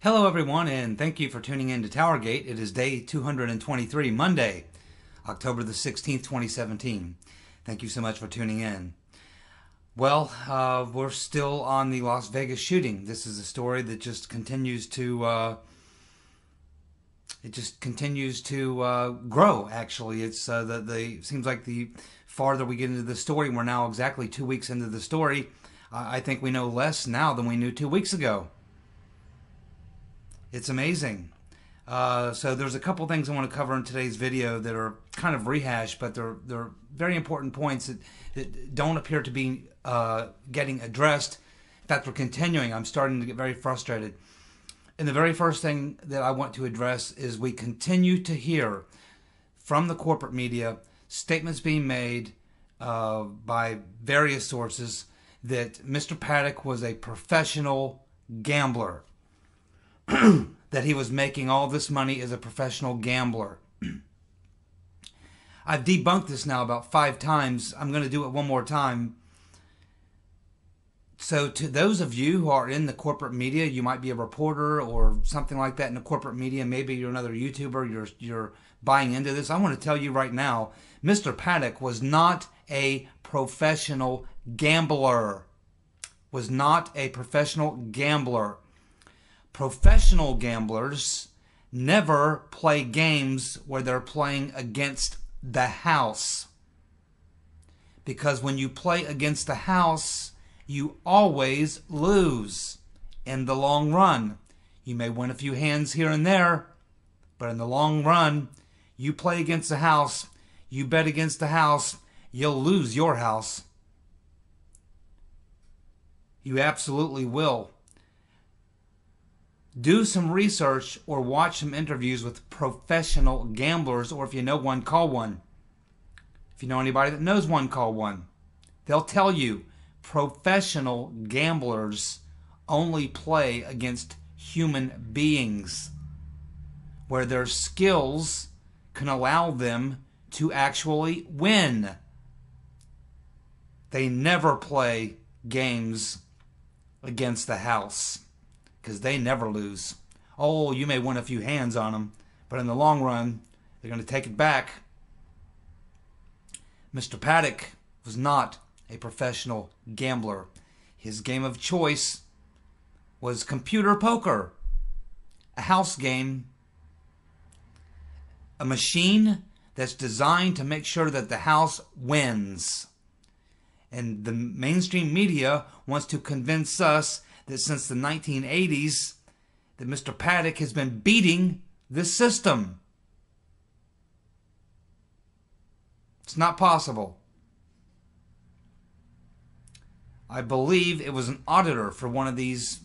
Hello everyone, and thank you for tuning in to TowerGate. It is day 223, Monday, October the 16th, 2017. Thank you so much for tuning in. Well, we're still on the Las Vegas shooting. This is a story that just continues to grow. Actually, it's seems like the farther we get into the story, we're now exactly 2 weeks into the story. I think we know less now than we knew 2 weeks ago. It's amazing. So there's a couple things I want to cover in today's video that are kind of rehashed, but they're very important points that don't appear to be getting addressed. In fact, we're continuing. I'm starting to get very frustrated. And the very first thing that I want to address is we continue to hear from the corporate media statements being made by various sources that Mr. Paddock was a professional gambler. That he was making all this money as a professional gambler. I've debunked this now about 5 times. I'm going to do it one more time. So to those of you who are in the corporate media, you might be a reporter or something like that in the corporate media. Maybe you're another YouTuber. You're buying into this. I want to tell you right now, Mr. Paddock was not a professional gambler. Was not a professional gambler. Professional gamblers never play games where they're playing against the house. Because when you play against the house, you always lose in the long run. You may win a few hands here and there, but in the long run, you play against the house, you bet against the house, you'll lose your house. You absolutely will. Do some research or watch some interviews with professional gamblers, or if you know one, call one. If you know anybody that knows one, call one. They'll tell you professional gamblers only play against human beings where their skills can allow them to actually win. They never play games against the house. Because they never lose. Oh, you may win a few hands on them, but in the long run, they're going to take it back. Mr. Paddock was not a professional gambler. His game of choice was computer poker, a house game, a machine that's designed to make sure that the house wins. And the mainstream media wants to convince us that since the 1980s, that Mr. Paddock has been beating this system. It's not possible. I believe it was an auditor for one of these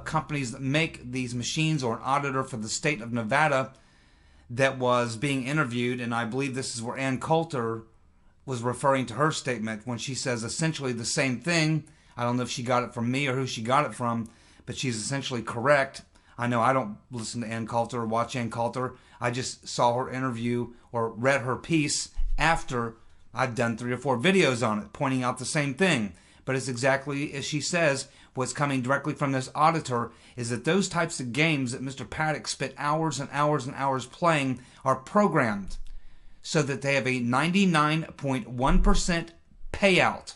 companies that make these machines, or an auditor for the state of Nevada, that was being interviewed, and I believe this is where Coulter was referring to her statement when she says essentially the same thing. I don't know if she got it from me or who she got it from, but she's essentially correct. I know I don't listen to Coulter or watch Coulter. I just saw her interview or read her piece after I've done 3 or 4 videos on it, pointing out the same thing. But it's exactly as she says. What's coming directly from this auditor is that those types of games that Mr. Paddock spent hours and hours and hours playing are programmed so that they have a 99.1% payout.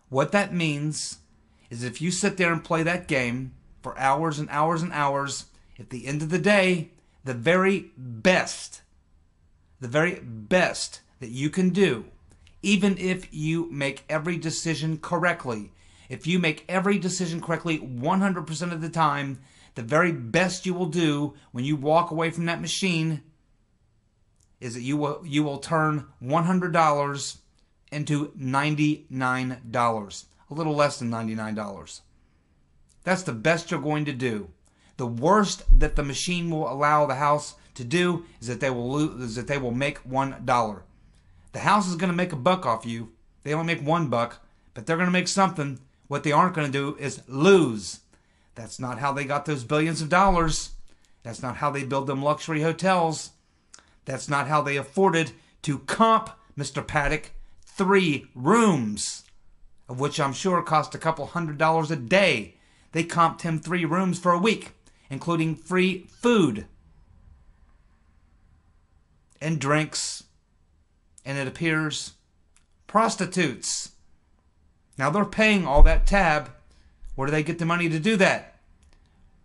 What that means is if you sit there and play that game for hours and hours and hours, at the end of the day, the very best that you can do, even if you make every decision correctly, if you make every decision correctly 100% of the time, the very best you will do when you walk away from that machine is that you will turn $100 into $99. A little less than $99. That's the best you're going to do. The worst that the machine will allow the house to do is that they will make $1. The house is going to make $1 off you. They only make $1, but they're going to make something. What they aren't going to do is lose. That's not how they got those billions of dollars. That's not how they build them luxury hotels. That's not how they afforded to comp Mr. Paddock 3 rooms, of which I'm sure cost a couple $100 a day. They comped him 3 rooms for a week, including free food and drinks, and it appears prostitutes. Now they're paying all that tab. Where do they get the money to do that?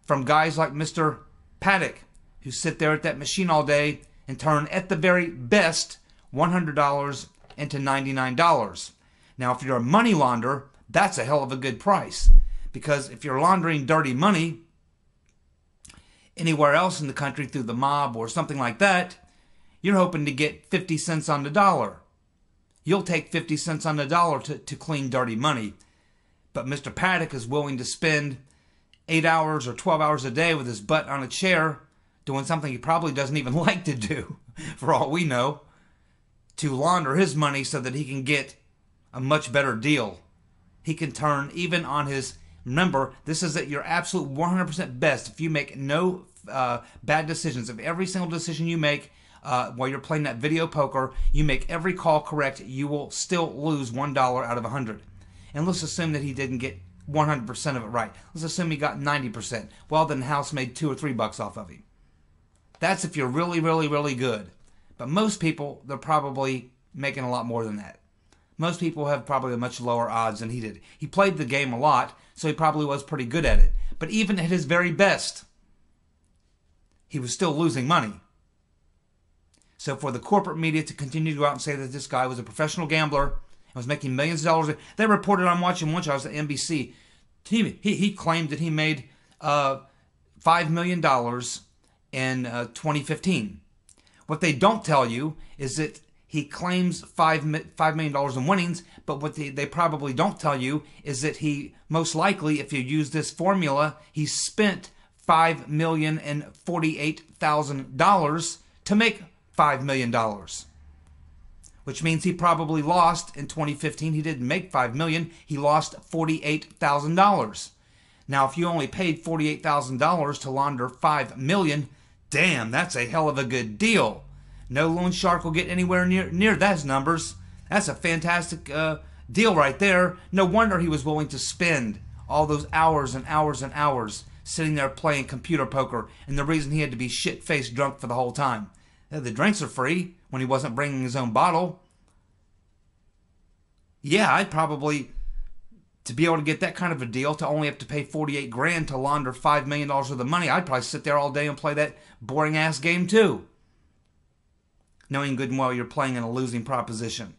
From guys like Mr. Paddock, who sit there at that machine all day and turn, at the very best, $100 into $99. Now, if you're a money launderer, that's a hell of a good price. Because if you're laundering dirty money anywhere else in the country through the mob or something like that, you're hoping to get 50 cents on the dollar. You'll take 50 cents on the dollar to clean dirty money. But Mr. Paddock is willing to spend 8 hours or 12 hours a day with his butt on a chair doing something he probably doesn't even like to do, for all we know, to launder his money so that he can get a much better deal. He can turn even on his... Remember, this is at your absolute 100% best. If you make no bad decisions, if every single decision you make while you're playing that video poker, you make every call correct, you will still lose $1 out of 100. And let's assume that he didn't get 100% of it right. Let's assume he got 90%. Well, then the house made $2 or $3 off of him. That's if you're really, really, really good. But most people, they're probably making a lot more than that. Most people have probably a much lower odds than he did. He played the game a lot, so he probably was pretty good at it. But even at his very best, he was still losing money. So for the corporate media to continue to go out and say that this guy was a professional gambler and was making millions of dollars, they reported on Watching One, I was at NBC. He claimed that he made $5 million in 2015. What they don't tell you is that he claims $5 million in winnings, but what they probably don't tell you is that he, most likely, if you use this formula, he spent $5,048,000 to make $5 million. Which means he probably lost in 2015. He didn't make $5 million. He lost $48,000. Now, if you only paid $48,000 to launder $5 million, damn, that's a hell of a good deal. No loan shark will get anywhere near those numbers. That's a fantastic deal right there. No wonder he was willing to spend all those hours and hours and hours sitting there playing computer poker, and the reason he had to be shit-faced drunk for the whole time. The drinks are free when he wasn't bringing his own bottle. Yeah, I'd probably, to be able to get that kind of a deal, to only have to pay $48,000 to launder $5 million worth of money, I'd probably sit there all day and play that boring-ass game too, knowing good and well you're playing in a losing proposition.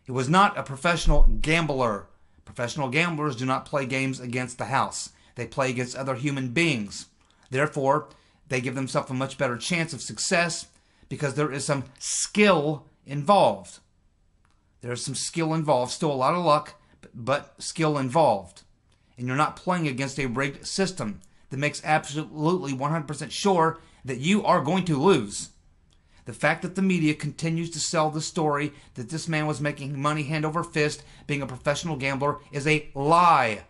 He was not a professional gambler. Professional gamblers do not play games against the house. They play against other human beings. Therefore, they give themselves a much better chance of success because there is some skill involved. There is some skill involved. Still a lot of luck, but skill involved. And you're not playing against a rigged system that makes absolutely 100% sure that you are going to lose. The fact that the media continues to sell the story that this man was making money hand over fist being a professional gambler is a lie.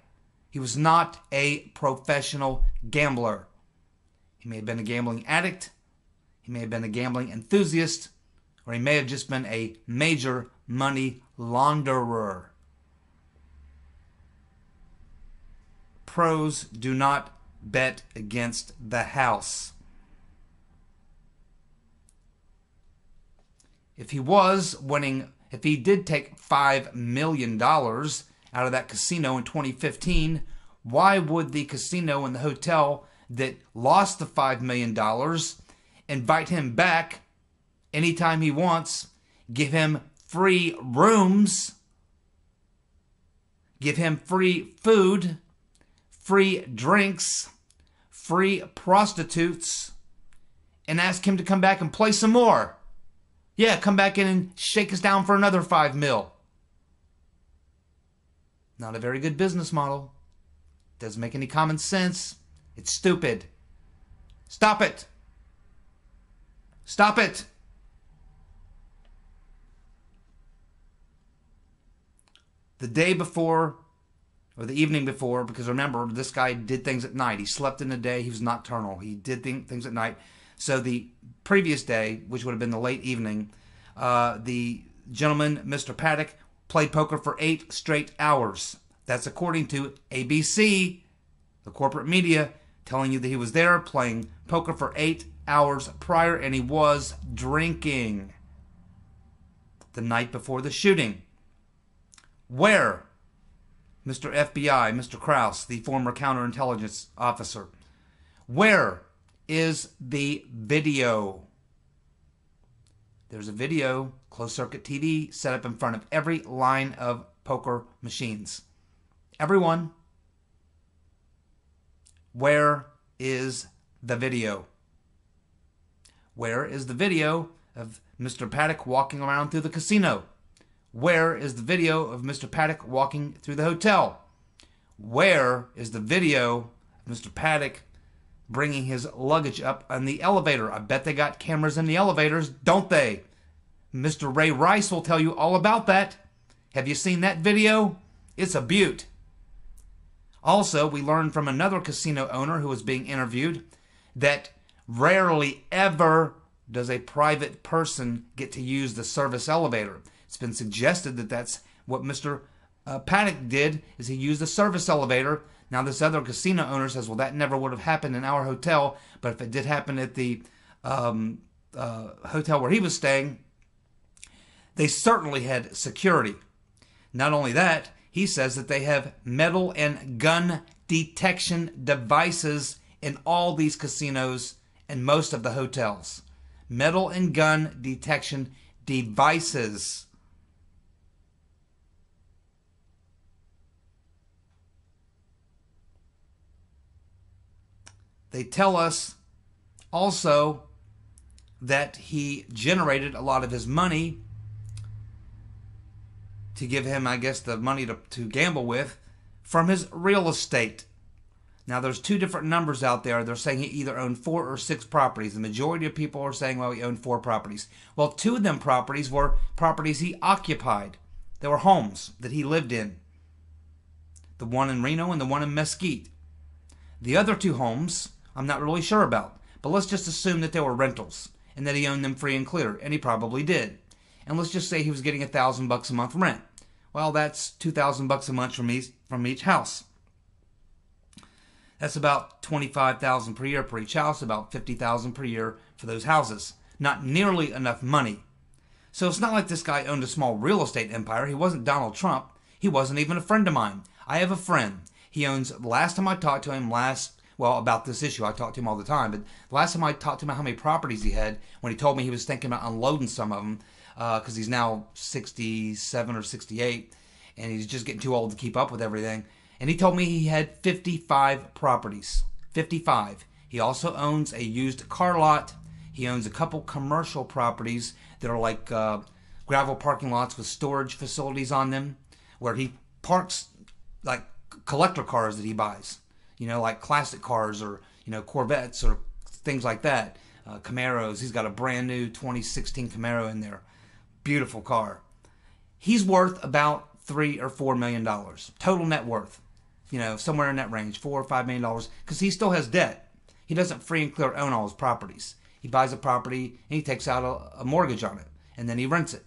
He was not a professional gambler. He may have been a gambling addict, he may have been a gambling enthusiast, or he may have just been a major money launderer. Pros do not bet against the house. If he was winning, if he did take $5 million out of that casino in 2015, why would the casino and the hotel that lost the $5 million invite him back anytime he wants, give him free rooms, give him free food, free drinks, free prostitutes, and ask him to come back and play some more? Yeah, come back in and shake us down for another $5 million. Not a very good business model. Doesn't make any common sense. It's stupid. Stop it. Stop it. The day before, or the evening before, because remember, this guy did things at night. He slept in the day. He was nocturnal. He did things at night. So the previous day, which would have been the late evening, the gentleman, Mr. Paddock, played poker for 8 straight hours. That's according to ABC, The corporate media telling you that he was there playing poker for 8 hours prior, and he was drinking the night before the shooting. Where, Mr. FBI, Mr. Krause, the former counterintelligence officer, where is the video? There's a video, closed circuit TV, set up in front of every line of poker machines. Everyone. Where is the video? Where is the video of Mr. Paddock walking around through the casino? Where is the video of Mr. Paddock walking through the hotel? Where is the video of Mr. Paddock bringing his luggage up on the elevator? I bet they got cameras in the elevators, don't they? Mr. Ray Rice will tell you all about that. Have you seen that video? It's a beaut. Also, we learned from another casino owner who was being interviewed that rarely ever does a private person get to use the service elevator. It's been suggested that that's what Mr. Paddock did, is he used the service elevator. Now this other casino owner says, well, that never would have happened in our hotel, but if it did happen at the hotel where he was staying, they certainly had security. Not only that, he says that they have metal and gun detection devices in all these casinos and most of the hotels. Metal and gun detection devices. They tell us also that he generated a lot of his money to give him, I guess, the money to gamble with from his real estate. Now, there's two different numbers out there. They're saying he either owned 4 or 6 properties. The majority of people are saying, well, he owned 4 properties. Well, 2 of them properties were properties he occupied. They were homes that he lived in. The one in Reno and the one in Mesquite. The other 2 homes, I'm not really sure about. But let's just assume that they were rentals and that he owned them free and clear. And he probably did. And let's just say he was getting $1,000 a month rent. Well, that's $2,000 a month from each house. That's about $25,000 per year per each house, about $50,000 per year for those houses. Not nearly enough money. So it's not like this guy owned a small real estate empire. He wasn't Donald Trump. He wasn't even a friend of mine. I have a friend. He owns, last time I talked to him about this issue, I talk to him all the time, but last time I talked to him about how many properties he had, when he told me he was thinking about unloading some of them, because he's now 67 or 68, and he's just getting too old to keep up with everything. And he told me he had 55 properties. 55. He also owns a used car lot. He owns a couple commercial properties that are like gravel parking lots with storage facilities on them, where he parks like collector cars that he buys. You know, like classic cars or, you know, Corvettes or things like that. Camaros. He's got a brand new 2016 Camaro in there. Beautiful car. He's worth about $3 or $4 million. Total net worth. You know, somewhere in that range. $4 or $5 million. Because he still has debt. He doesn't free and clear own all his properties. He buys a property and he takes out a mortgage on it. And then he rents it.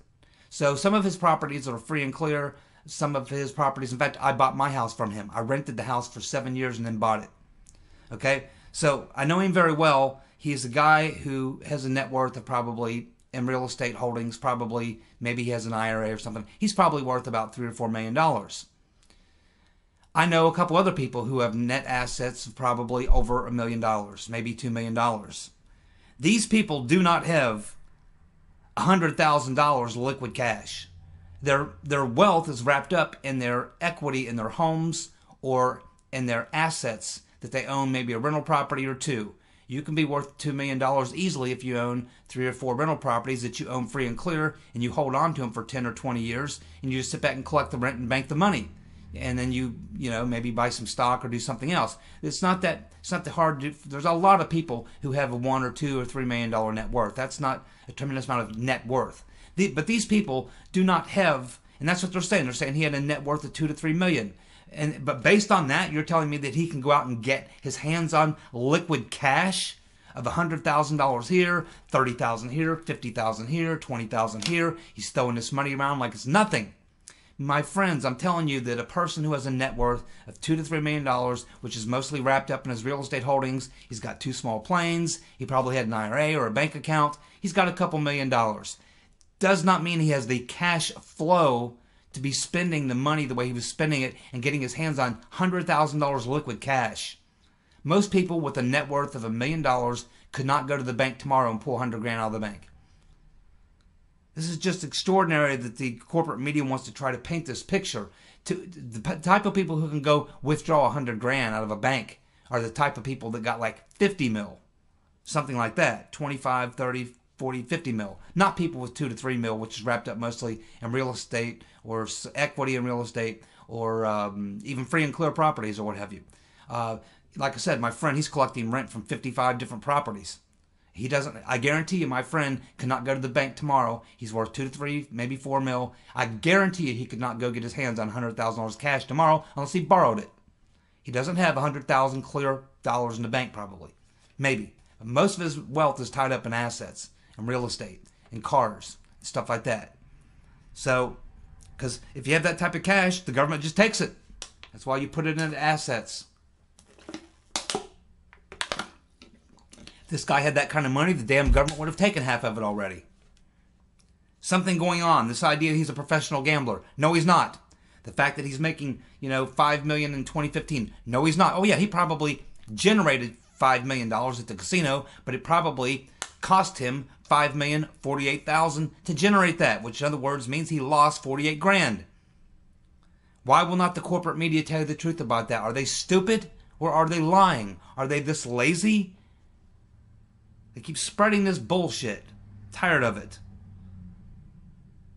So some of his properties are free and clear. Some of his properties, in fact, I bought my house from him. I rented the house for 7 years and then bought it. Okay? So I know him very well. He is a guy who has a net worth of probably, in real estate holdings, probably, maybe he has an IRA or something. He's probably worth about $3 or $4 million. I know a couple other people who have net assets of probably over $1 million, maybe $2 million. These people do not have $100,000 liquid cash. Their wealth is wrapped up in their equity in their homes or in their assets that they own, maybe a rental property or 2. You can be worth $2 million easily if you own 3 or 4 rental properties that you own free and clear, and you hold on to them for 10 or 20 years, and you just sit back and collect the rent and bank the money. And then you know, maybe buy some stock or do something else. It's not that hard to do. There's a lot of people who have a $1 or $2 or $3 million net worth. That's not a tremendous amount of net worth. But these people do not have, and that's what they're saying. They're saying he had a net worth of $2 to $3 million. But based on that, you're telling me that he can go out and get his hands on liquid cash of $100,000 here, $30,000 here, $50,000 here, $20,000 here. He's throwing this money around like it's nothing. My friends, I'm telling you that a person who has a net worth of $2 to $3 million, which is mostly wrapped up in his real estate holdings, he's got 2 small planes, he probably had an IRA or a bank account, he's got a couple $1,000,000. Does not mean he has the cash flow to be spending the money the way he was spending it and getting his hands on $100,000 liquid cash. Most people with a net worth of $1 million could not go to the bank tomorrow and pull 100 grand out of the bank. This is just extraordinary that the corporate media wants to try to paint this picture. The type of people who can go withdraw 100 grand out of a bank are the type of people that got like 50 mil, something like that, 25, 30, 40, 50 mil. Not people with 2 to 3 mil, which is wrapped up mostly in real estate or equity in real estate or even free and clear properties or what have you. Like I said, my friend, he's collecting rent from 55 different properties. He doesn't, I guarantee you, my friend cannot go to the bank tomorrow. He's worth 2 to 3, maybe 4 mil. I guarantee you he could not go get his hands on $100,000 cash tomorrow unless he borrowed it. He doesn't have 100,000 clear dollars in the bank probably. Maybe. But most of his wealth is tied up in assets and real estate and cars and stuff like that. So, because if you have that type of cash, the government just takes it. That's why you put it into assets. If this guy had that kind of money, the damn government would have taken half of it already. Something going on. This idea he's a professional gambler. No, he's not. The fact that he's making, $5 million in 2015. No, he's not. Oh, yeah, he probably generated $5 million at the casino, but it probably cost him $5,048,000 to generate that, which in other words means he lost 48 grand. Why will not the corporate media tell you the truth about that? Are they stupid or are they lying? Are they this lazy? They keep spreading this bullshit. Tired of it.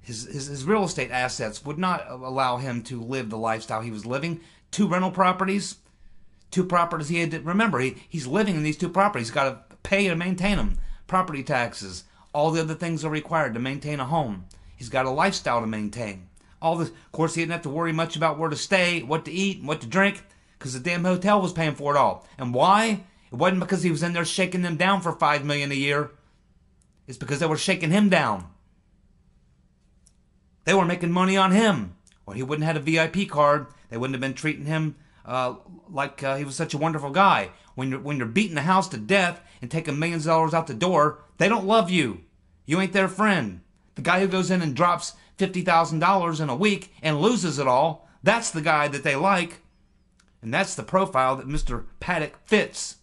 His real estate assets would not allow him to live the lifestyle he was living. 2 rental properties. 2 properties he had to... Remember, he's living in these 2 properties. He's got to pay to maintain them. Property taxes. All the other things are required to maintain a home. He's got a lifestyle to maintain. All this, of course, he didn't have to worry much about where to stay, what to eat, and what to drink, because the damn hotel was paying for it all. And why? It wasn't because he was in there shaking them down for $5 million a year. It's because they were shaking him down. They were making money on him. Well, he wouldn't have had a VIP card. They wouldn't have been treating him like he was such a wonderful guy. When you're beating the house to death and taking millions of dollars out the door, they don't love you. You ain't their friend. The guy who goes in and drops $50,000 in a week and loses it all, that's the guy that they like. And that's the profile that Mr. Paddock fits.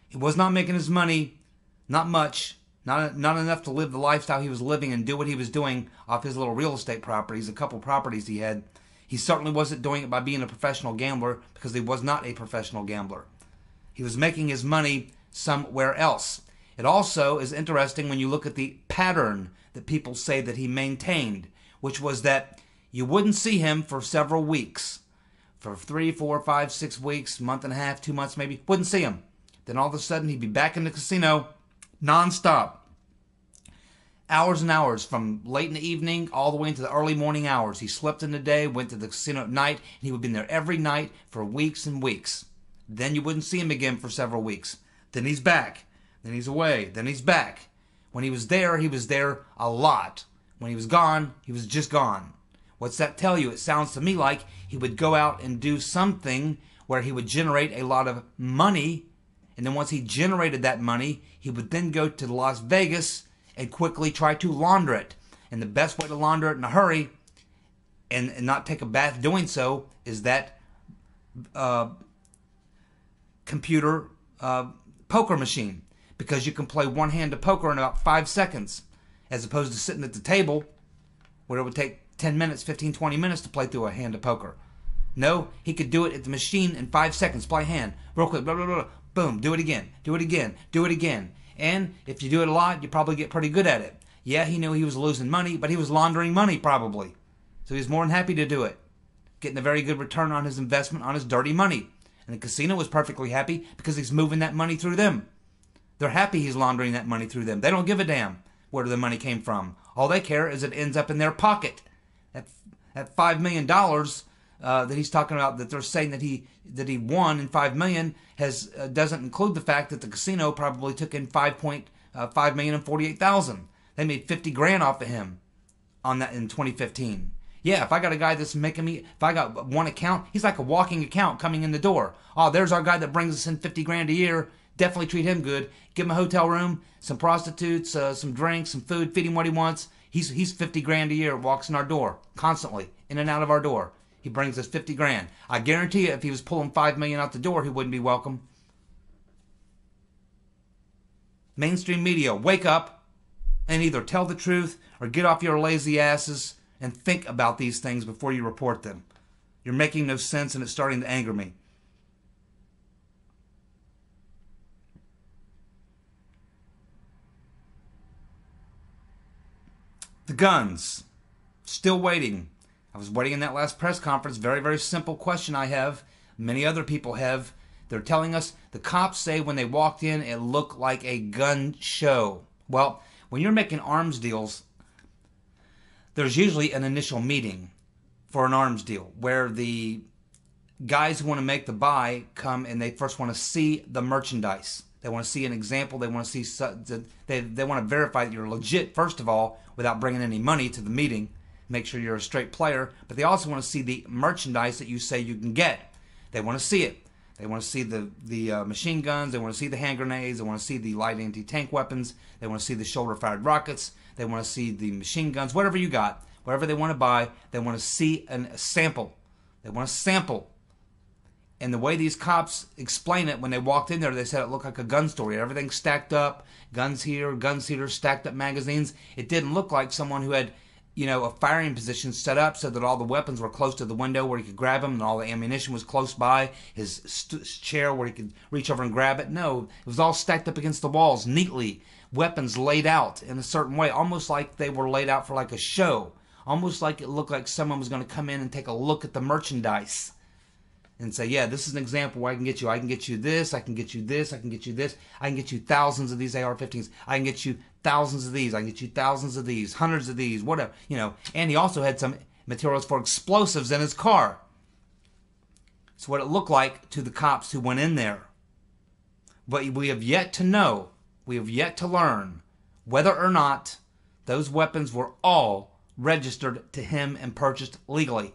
He was not making his money, not much, not enough to live the lifestyle he was living and do what he was doing off his little real estate properties, a couple properties he had. He certainly wasn't doing it by being a professional gambler because he was not a professional gambler. He was making his money somewhere else. It also is interesting when you look at the pattern that people say that he maintained, which was that you wouldn't see him for several weeks. For 3, 4, 5, 6 weeks, month and a half, 2 months maybe, wouldn't see him. Then all of a sudden he'd be back in the casino nonstop. Hours and hours from late in the evening all the way into the early morning hours. He slept in the day, went to the casino at night, and he would be in there every night for weeks and weeks. Then you wouldn't see him again for several weeks. Then he's back. Then he's away. Then he's back. When he was there a lot. When he was gone, he was just gone. What's that tell you? It sounds to me like he would go out and do something where he would generate a lot of money. And then once he generated that money, he would then go to Las Vegas and quickly try to launder it. And the best way to launder it in a hurry and not take a bath doing so is that computer poker machine. Because you can play one hand of poker in about 5 seconds as opposed to sitting at the table where it would take 10 minutes, 15, 20 minutes to play through a hand of poker. No, he could do it at the machine in 5 seconds. Play a hand. Real quick. Blah, blah, blah. Boom. Do it again. Do it again. Do it again. And if you do it a lot, you probably get pretty good at it. Yeah, he knew he was losing money, but he was laundering money probably. So he was more than happy to do it. Getting a very good return on his investment on his dirty money. And the casino was perfectly happy because he's moving that money through them. They're happy he's laundering that money through them. They don't give a damn where the money came from. All they care is it ends up in their pocket. That $5 million that he's talking about, that they're saying that he won in $5 million, doesn't include the fact that the casino probably took in $5,048,000. They made 50 grand off of him on that in 2015. Yeah, if I got a guy that's making me, if I got one account, he's like a walking account coming in the door. Oh, there's our guy that brings us in 50 grand a year. Definitely treat him good. Give him a hotel room, some prostitutes, some drinks, some food, feed him what he wants. He's 50 grand a year, walks in our door constantly, in and out of our door. He brings us 50 grand. I guarantee you, if he was pulling 5 million out the door, he wouldn't be welcome. Mainstream media, wake up and either tell the truth or get off your lazy asses and think about these things before you report them. You're making no sense, and it's starting to anger me. The guns. Still waiting. I was waiting in that last press conference. Very, very simple question I have. Many other people have. They're telling us, the cops say when they walked in, it looked like a gun show. Well, when you're making arms deals, there's usually an initial meeting for an arms deal where the guys who want to make the buy come and they first want to see the merchandise. They want to see an example. They want to see, they want to verify that you're legit, first of all, without bringing any money to the meeting. Make sure you're a straight player. But they also want to see the merchandise that you say you can get. They want to see it. They want to see the machine guns. They want to see the hand grenades. They want to see the light anti-tank weapons. They want to see the shoulder-fired rockets. They want to see the machine guns. Whatever you got, whatever they want to buy, they want to see a sample. They want to sample. And the way these cops explain it, when they walked in there, they said it looked like a gun store. Everything stacked up, guns here, stacked up magazines. It didn't look like someone who had, a firing position set up so that all the weapons were close to the window where he could grab them, and all the ammunition was close by his chair where he could reach over and grab it. No, it was all stacked up against the walls neatly. Weapons laid out in a certain way, almost like they were laid out for like a show. Almost like it looked like someone was going to come in and take a look at the merchandise and say, yeah, this is an example where I can get you. I can get you this. I can get you this. I can get you this. I can get you thousands of these AR-15s. I can get you thousands of these. I can get you thousands of these, hundreds of these, whatever. And he also had some materials for explosives in his car. It's what it looked like to the cops who went in there. But we have yet to know, we have yet to learn whether or not those weapons were all registered to him and purchased legally.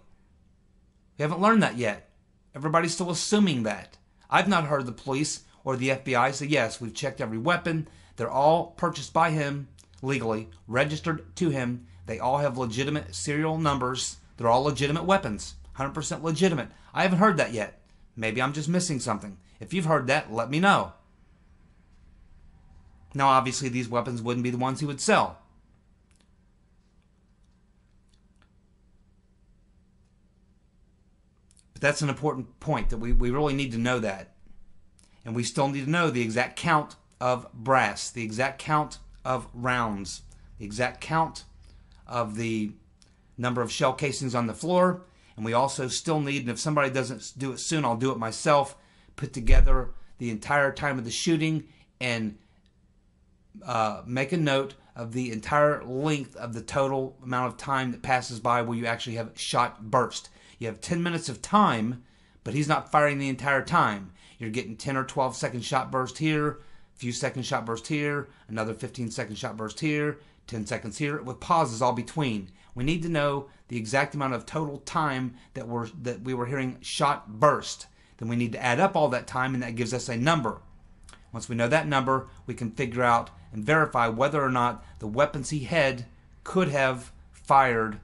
We haven't learned that yet. Everybody's still assuming that. I've not heard the police or the FBI say, yes, we've checked every weapon. They're all purchased by him legally, registered to him. They all have legitimate serial numbers. They're all legitimate weapons, 100% legitimate. I haven't heard that yet. Maybe I'm just missing something. If you've heard that, let me know. Now, obviously, these weapons wouldn't be the ones he would sell. But that's an important point, that we really need to know that. And we still need to know the exact count of brass, the exact count of rounds, the exact count of the number of shell casings on the floor. And we also still need, and if somebody doesn't do it soon, I'll do it myself, put together the entire time of the shooting and make a note of the entire length of the total amount of time that passes by where you actually have shot burst. You have 10 minutes of time, but he's not firing the entire time. You're getting 10 or 12 second shot burst here, a few second shot burst here, another 15 second shot burst here, 10 seconds here, with pauses all between. We need to know the exact amount of total time that we were hearing shot burst. Then we need to add up all that time, and that gives us a number. Once we know that number, we can figure out and verify whether or not the weapons he had could have fired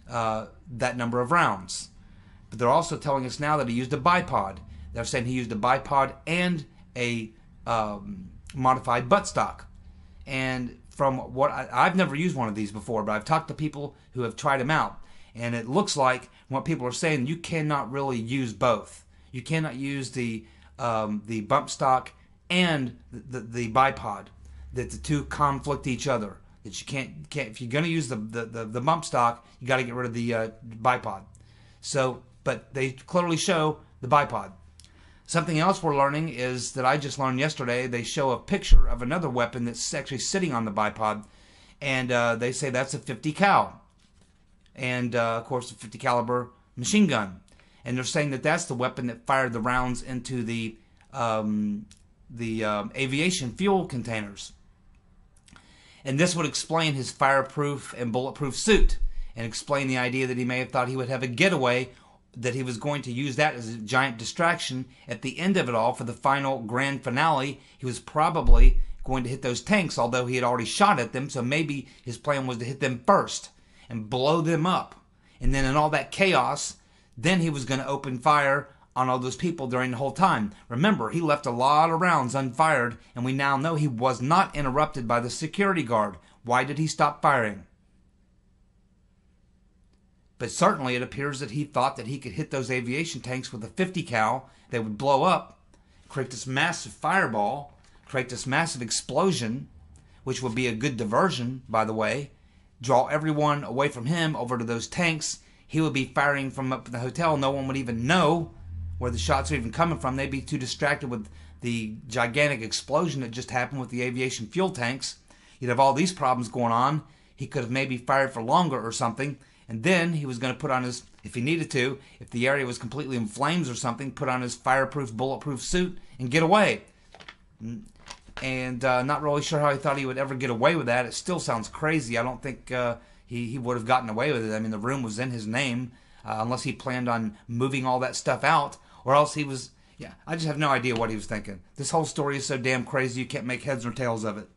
that number of rounds. But they're also telling us now that he used a bipod. They're saying he used a bipod and a modified buttstock. And from what I've never used one of these before, but I've talked to people who have tried them out. And it looks like what people are saying, you cannot really use both. You cannot use the bump stock and the bipod. That the two conflict each other. That you can't if you're going to use the bump stock, you got to get rid of the bipod. So, but they clearly show the bipod. Something else we're learning is that I just learned yesterday. They show a picture of another weapon that's actually sitting on the bipod, and they say that's a 50 cal, and of course a 50 caliber machine gun. And they're saying that that's the weapon that fired the rounds into the aviation fuel containers. And this would explain his fireproof and bulletproof suit, and explain the idea that he may have thought he would have a getaway, that he was going to use that as a giant distraction at the end of it all for the final grand finale. He was probably going to hit those tanks, although he had already shot at them, so maybe his plan was to hit them first and blow them up. And then in all that chaos, then he was going to open fire on all those people during the whole time. Remember, he left a lot of rounds unfired, and we now know he was not interrupted by the security guard. Why did he stop firing? But certainly it appears that he thought that he could hit those aviation tanks with a 50 cal. They would blow up, create this massive fireball, create this massive explosion, which would be a good diversion, by the way, draw everyone away from him over to those tanks. He would be firing from up in the hotel. No one would even know where the shots are even coming from. They'd be too distracted with the gigantic explosion that just happened with the aviation fuel tanks. You'd have all these problems going on. He could have maybe fired for longer or something. And then he was going to put on his, if he needed to, if the area was completely in flames or something, put on his fireproof, bulletproof suit and get away. And not really sure how he thought he would ever get away with that. It still sounds crazy. I don't think he would have gotten away with it. I mean, the room was in his name, unless he planned on moving all that stuff out, or else he was, yeah, I just have no idea what he was thinking. This whole story is so damn crazy you can't make heads or tails of it.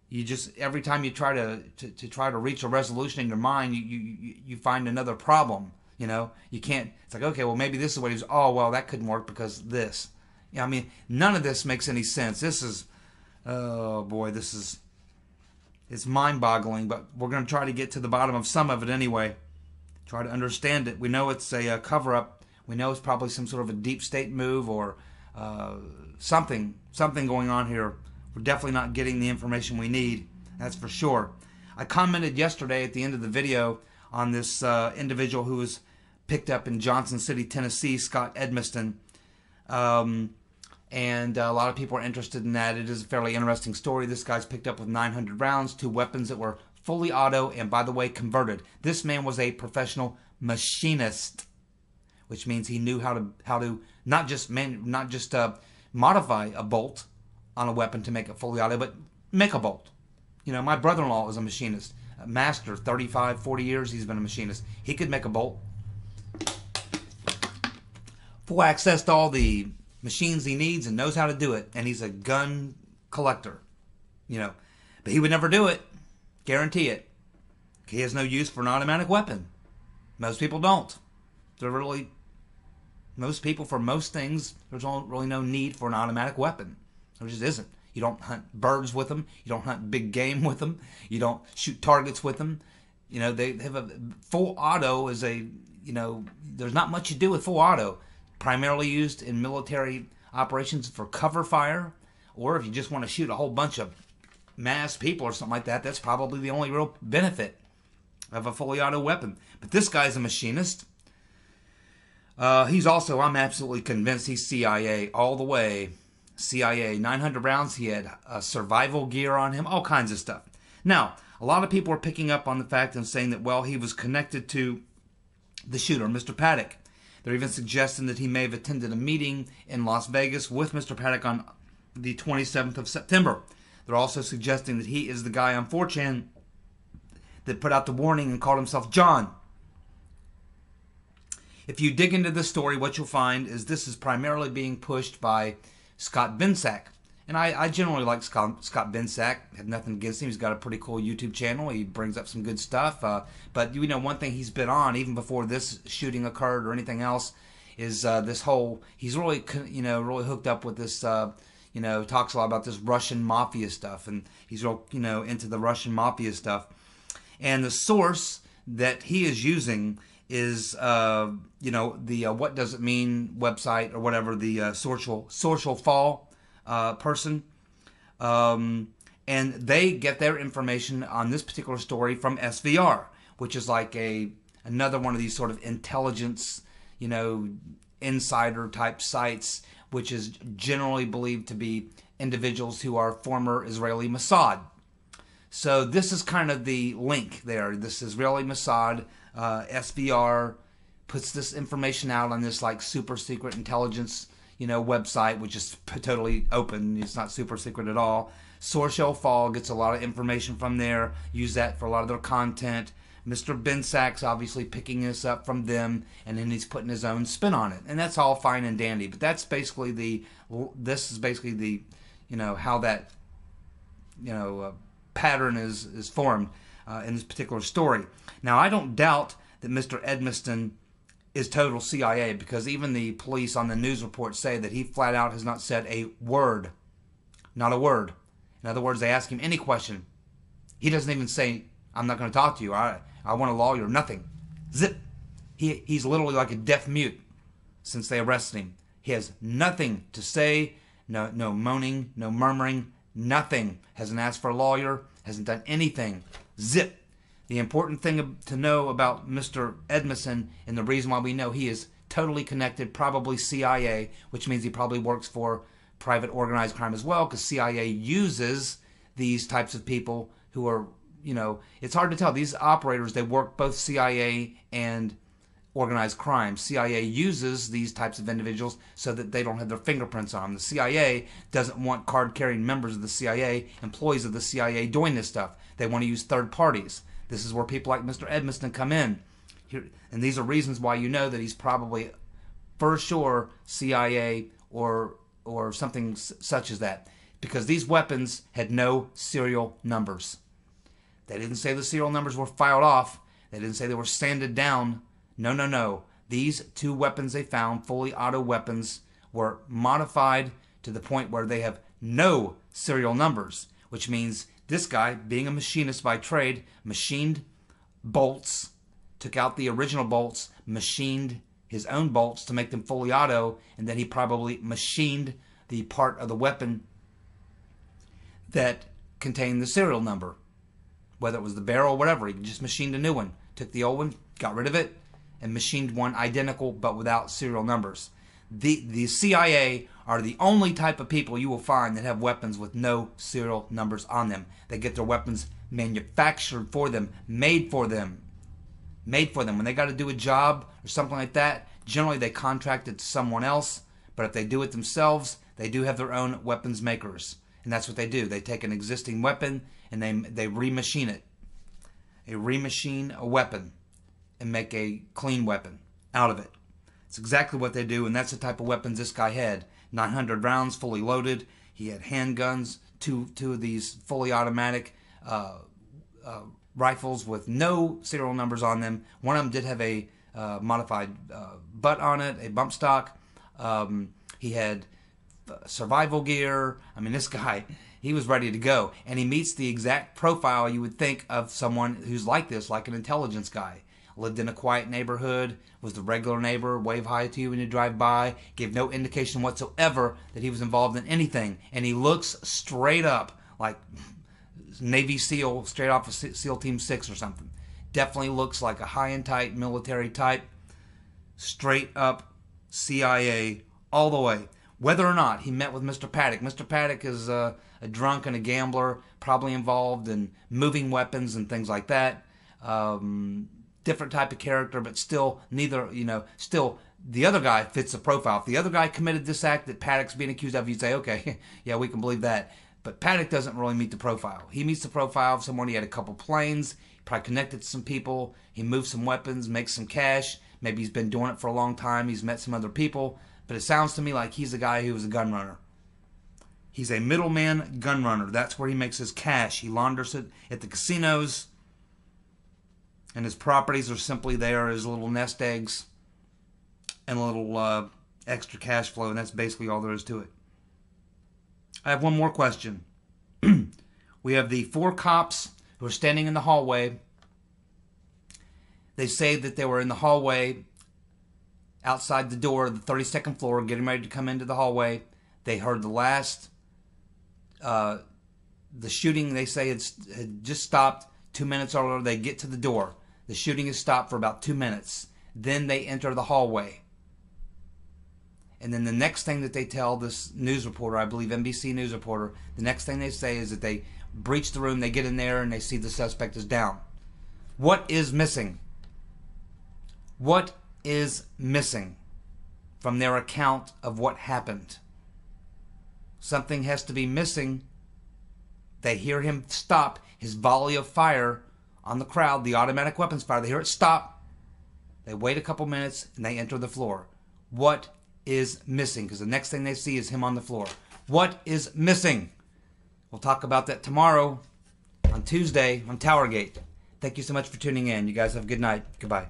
You just, every time you try to reach a resolution in your mind, you find another problem. You know, you can't. It's like, okay, well, maybe this is what he was. Oh, well, that couldn't work because this. Yeah, I mean, none of this makes any sense. This is, oh boy, it's mind-boggling. But we're going to try to get to the bottom of some of it anyway. Try to understand it. We know it's a cover-up. We know it's probably some sort of a deep state move or something going on here. We're definitely not getting the information we need. That's for sure. I commented yesterday at the end of the video on this individual who was picked up in Johnson City, Tennessee, Scott Edmiston. And a lot of people are interested in that. It is a fairly interesting story. This guy's picked up with 900 rounds, 2 weapons that were fully auto and, by the way, converted. This man was a professional machinist, which means he knew how to not just modify a bolt on a weapon to make it fully auto, but make a bolt. You know, my brother-in-law was a machinist, a master, 35, 40 years he's been a machinist. He could make a bolt. Full access to all the machines he needs and knows how to do it, and he's a gun collector, you know. But he would never do it, guarantee it. He has no use for an automatic weapon. Most people don't. Most people, for most things, there's really no need for an automatic weapon. There just isn't. You don't hunt birds with them. You don't hunt big game with them. You don't shoot targets with them. You know, they have a full auto is a, you know, there's not much you do with full auto. Primarily used in military operations for cover fire, or if you just want to shoot a whole bunch of mass people or something like that, that's probably the only real benefit of a fully auto weapon. But this guy's a machinist. He's also, I'm absolutely convinced he's CIA all the way. CIA, 900 rounds. He had survival gear on him, all kinds of stuff. Now, a lot of people are picking up on the fact and saying that, well, he was connected to the shooter, Mr. Paddock. They're even suggesting that he may have attended a meeting in Las Vegas with Mr. Paddock on the 27th of September. They're also suggesting that he is the guy on 4chan that put out the warning and called himself John. If you dig into this story, what you'll find is this is primarily being pushed by Scott Bensack. And I generally like Scott Bensack. I have nothing against him. He's got a pretty cool YouTube channel. He brings up some good stuff. But, you know, one thing he's been on, even before this shooting occurred or anything else, is this whole, he's really, you know, really hooked up with this, you know, talks a lot about this Russian mafia stuff. And he's real, you know, into the Russian mafia stuff. And the source that he is using is, you know, the What Does It Mean website or whatever, the social fall person. And they get their information on this particular story from SVR, which is like another one of these sort of intelligence, you know, insider type sites, which is generally believed to be individuals who are former Israeli Mossad. So this is kind of the link there. This Israeli Mossad, SVR puts this information out on this like super secret intelligence, website, which is totally open. It's not super secret at all. Source Fall gets a lot of information from there. Use that for a lot of their content. Mr. Ben Sachs obviously picking this up from them, and then he's putting his own spin on it, and that's all fine and dandy. But that's basically this is basically the, how that, pattern is formed in this particular story. Now, I don't doubt that Mr. Edmiston is total CIA, because even the police on the news report say that he flat out has not said a word, not a word. In other words, they ask him any question, he doesn't even say, "I'm not going to talk to you. I want a lawyer." Nothing. Zip. He's literally like a deaf mute since they arrested him. He has nothing to say. No moaning, no murmuring, nothing. Hasn't asked for a lawyer. Hasn't done anything. Zip. The important thing to know about Mr. Edmiston, and the reason why we know he is totally connected, probably CIA, which means he probably works for private organized crime as well, because CIA uses these types of people who are, it's hard to tell. These operators, they work both CIA and organized crime. CIA uses these types of individuals so that they don't have their fingerprints on them. The CIA doesn't want card-carrying members of the CIA, employees of the CIA, doing this stuff. They want to use third parties. This is where people like Mr. Edmiston come in. And these are reasons why you know that he's probably, for sure, CIA or something such as that. Because these weapons had no serial numbers. They didn't say the serial numbers were filed off. They didn't say they were sanded down. No. These two weapons they found, fully auto weapons, were modified to the point where they have no serial numbers, which means this guy, being a machinist by trade, machined bolts, took out the original bolts, machined his own bolts to make them fully auto, and then he probably machined the part of the weapon that contained the serial number. Whether it was the barrel or whatever, he just machined a new one. Took the old one, got rid of it, and machined one identical but without serial numbers. The CIA are the only type of people you will find that have weapons with no serial numbers on them. They get their weapons manufactured for them, made for them. When they got to do a job or something like that, generally they contract it to someone else, but if they do it themselves, they do have their own weapons makers. And that's what they do. They take an existing weapon and they remachine it. They remachine a weapon and make a clean weapon out of it. It's exactly what they do, and that's the type of weapons this guy had. 900 rounds, fully loaded. He had handguns, two of these fully automatic rifles with no serial numbers on them. One of them did have a modified butt on it, a bump stock. He had survival gear. I mean, this guy, he was ready to go. And he meets the exact profile you would think of someone who's like this, like an intelligence guy. Lived in a quiet neighborhood, was the regular neighbor, wave hi to you when you drive by, gave no indication whatsoever that he was involved in anything. And he looks straight up like Navy SEAL, straight off of SEAL Team 6 or something. Definitely looks like a high and tight military type, straight up CIA all the way. Whether or not he met with Mr. Paddock. Mr. Paddock is a drunk and a gambler, probably involved in moving weapons and things like that. Different type of character, but still still the other guy fits the profile. If the other guy committed this act that Paddock's being accused of, you'd say, okay, yeah, we can believe that. But Paddock doesn't really meet the profile. He meets the profile of someone. He had a couple planes, probably connected to some people. He moved some weapons, makes some cash. Maybe he's been doing it for a long time. He's met some other people. But it sounds to me like he's a guy who was a gun runner. He's a middleman gun runner. That's where he makes his cash. He launders it at the casinos. And his properties are simply there as little nest eggs and a little extra cash flow. And that's basically all there is to it. I have one more question. We have the 4 cops who are standing in the hallway. They say that they were in the hallway outside the door of the 32nd floor, getting ready to come into the hallway. They heard the last, the shooting, they say, had just stopped 2 minutes earlier. They get to the door. The shooting has stopped for about 2 minutes. Then they enter the hallway. And then the next thing that they tell this news reporter, I believe NBC news reporter, the next thing they say is that they breach the room, they get in there, and they see the suspect is down. What is missing? What is missing? from their account of what happened. Something has to be missing. They hear him stop his volley of fire on the crowd, the automatic weapons fire. They hear it stop. They wait a couple minutes and they enter the floor. What is missing? Because the next thing they see is him on the floor. What is missing? We'll talk about that tomorrow on Tuesday on TowerGate. Thank you so much for tuning in. You guys have a good night. Goodbye.